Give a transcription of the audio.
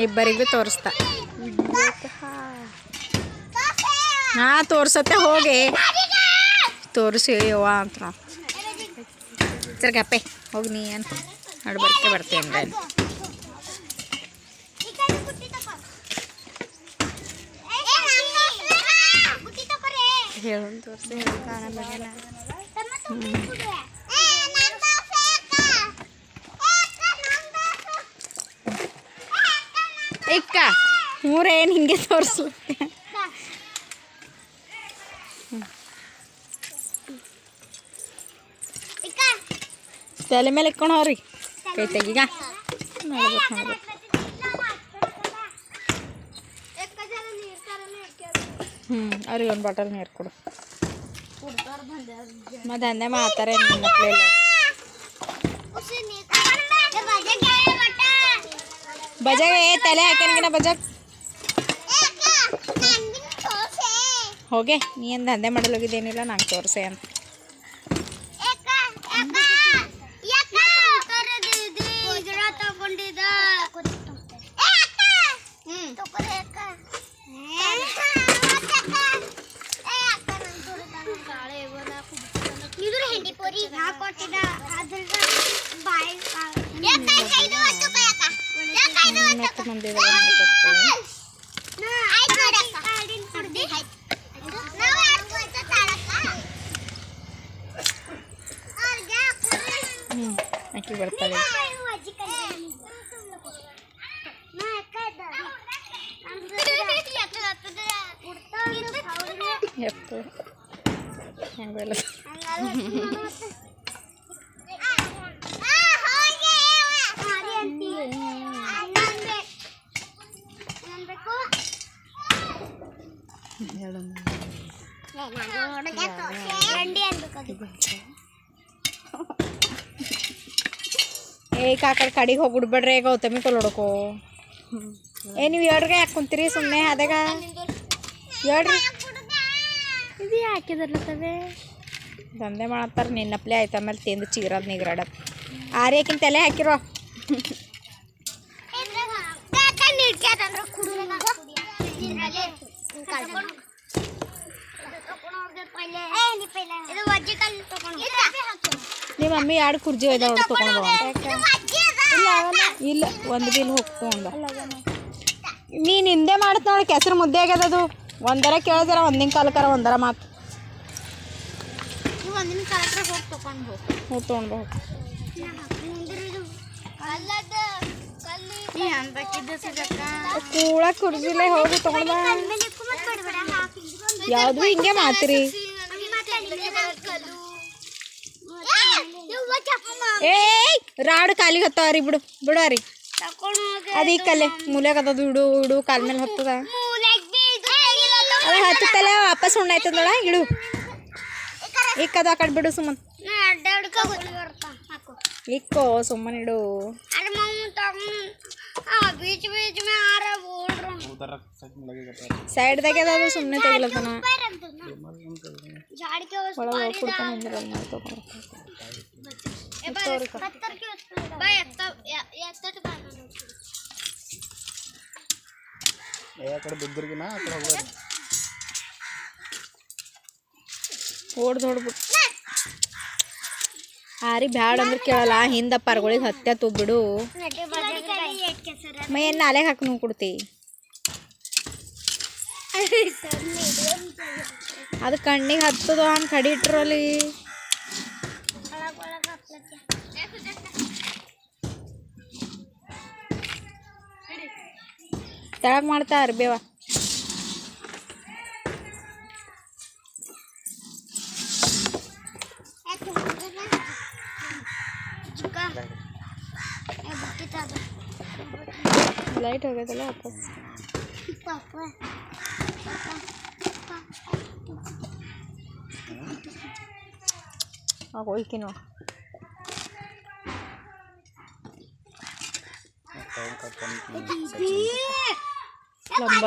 ಇಬ್ಬರಿಗೂ ತೋರಿಸ್ತಾ ಹಾಂ ತೋರ್ಸತ್ತೆ ಹೋಗಿ ತೋರಿಸಿ ಯವ್ವ ಅಂತ ಸರ್ ಗಪ್ಪೆ ಹೋಗಿ ನೀ ಅಂತ ನೋಡಿ ಬರ್ತೀವಿ ಅಂದ್ರೆ ಹೇಳು ತೋರಿಸಿ ಕಾಣಲ್ಲ ಇಕ್ಕ ಮೂರೇನು ಹಿಂಗೆ ತೋರಿಸ್ಲಿಕ್ಕೆ ತಲೆ ಮೇಲೆ ಇಕ್ಕೊಂಡು ಹೋಗ್ರಿ ಕೈ ತೆಗೀಗ ನೋಡ್ಬೇಕು ಅವ್ರಿಗೆ ಒಂದು ಬಾಟಲ್ ನೀರು ಕೊಡು ಮತ್ತೆ ಅಂದೆ ಮಾತಾರೆ ಇಲ್ಲ ಬಜಾಗ ತಲೆ ಹಾಕ್ಯಾನಿಗಿನ ಬಜಾಗ ಹೋಗೆ ನೀ ಏನು ದಂಧೆ ಮಾಡಲು ಹೋಗಿದ್ದೇನಿಲ್ಲ ನಂಗೆ ತೋರಿಸೆ ಅಂತ ಅಕ್ಕಿ ಬರ್ತಾಳೆ ಹೆಂಗೆಲ್ಲ ಕಾಕಡೆ ಕಡೆಗೆ ಹೋಗ್ಬಿಡ್ಬೇಡ್ರಿ ಗೌತಮಿ ಕೊಲ್ಲೋಡಕೋ ನೀವು ಹೇಳ್ರಿ ಯಾಕೆ ಕುಂತೀರಿ ಸುಮ್ಮನೆ ಅದಾಗ ಹೇಳ್ರಿ ಇದು ಹಾಕಿದರ್ಲತ್ತವೆ ದಂಧೆ ಮಾಡತ್ತಾರೆ ನಿನ್ನಪ್ಲೆ ಆಯ್ತು ಆಮೇಲೆ ತಿಂದು ಚೀರದ್ ನಿಗ್ರಾಡತ್ ಆರ್ಯಕ್ಕಿಂತ ತಲೆ ಹಾಕಿರೋ ನಿಮ್ಮ ಮಮ್ಮಿ ಎರಡು ಕುರ್ಜಿ ಒಯ್ದಾವ ತೊಗೊಂಡು ಇಲ್ಲ ಒಂದು ಬಿಲ್ ಹೋಗ್ಕೊಂಡ ನೀನು ಹಿಂದೆ ಮಾಡತ್ ನೋಡಿ ಕೆಸರು ಮುದ್ದೆ ಆಗ್ಯದದು ಒಂದರ ಕೇಳಿದಾರ ಒಂದಿನ ಕಾಲಕ್ಕಾರ ಒಂದರ ಮಾತು ಹೋಗಿ ತೊಗೊಂಡು ಕೂಳ ಕುರ್ಜಿಲೆ ಹೋಗಿ ತೊಗೊಂಡ ಯಾವ್ದು ಹಿಂಗೆ ಮಾತ್ರಿ ಏಯ್ ರಾಡು ಕಾಲಿಗೆ ಹತ್ತವ್ರಿ ಬಿಡೋರಿ ಅದು ಈ ಕಲೆ ಮೂಲೆಗೆ ಅದದು ಇಡು ಕಾಲ ಮೇಲೆ ಹತ್ತದ ಅದ ಹತ್ತಲ್ಲ ವಾಪಸ್ ಉಣ್ಣಾಯ್ತದಳ ಇಡು ಇಕ್ಕದು ಆ ಕಡೆ ಬಿಡು ಸುಮ್ಮನೆ ಇಕ್ಕೋ ಸುಮ್ಮನೆ ಇಡು ಸೈಡ್ದಾಗೆ ಅದು ಸುಮ್ಮನೆ ತೆಗಿಲತ್ತನ ಒಳಗೆ ಕೊಡ್ತಾನೆ ಹೊಡ್ಬಿಟ್ಟು ಆರಿ ಬ್ಯಾಡ ಅಂದ್ರೆ ಕೇಳಲ್ಲ ಹಿಂದ ಪರ್ಗಳಿಗೆ ಹತ್ಯತ್ತು ಬಿಡು ಮೈ ಏನು ನಾಲೆಗೆ ಹಾಕಿ ನೀವು ಕೊಡ್ತಿ ಅದು ಕಣ್ಣಿಗೆ ಹತ್ತದ ಹಂಗೆ ಕಡಿ ಇಟ್ರಲ್ಲಿ ತೆಳಗ್ ಮಾಡ್ತಾರ ಬೇವ ಲೈಟ್ ಹೋಗ್ಯದಲ್ಲ ವಾಪಸ್ ಹೋಯ್ಕಿ ನೋಡಿ ಲಂಬ